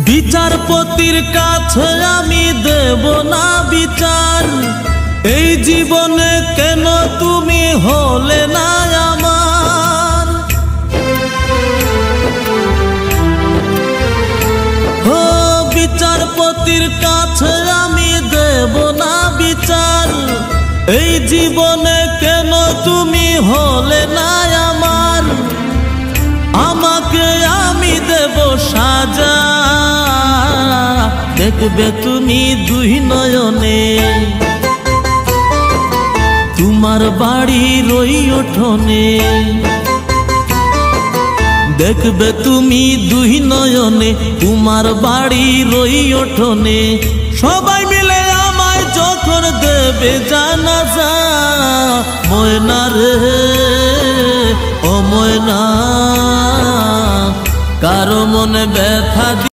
বিচারপতির কাছে আমি দেব না বিচার, এই জীবনে কেন তুমি হলে না আমার। ও বিচারপতির কাছে আমি দেব না বিচার, এই জীবনে কেন তুমি হলে না আমার। আমাকে আমি দেব সাজা, দেখবে তুমি দুই নয়নে, তোমার বাড়ির ওই উঠোনে। দেখবে তুমি দুই নয়নে, তোমার বাড়ির ওই উঠোনে। সবাই মিলে আমায় যখন দেবে জানাজা, ময়না রে ও ময়না, কারো মনে ব্যথা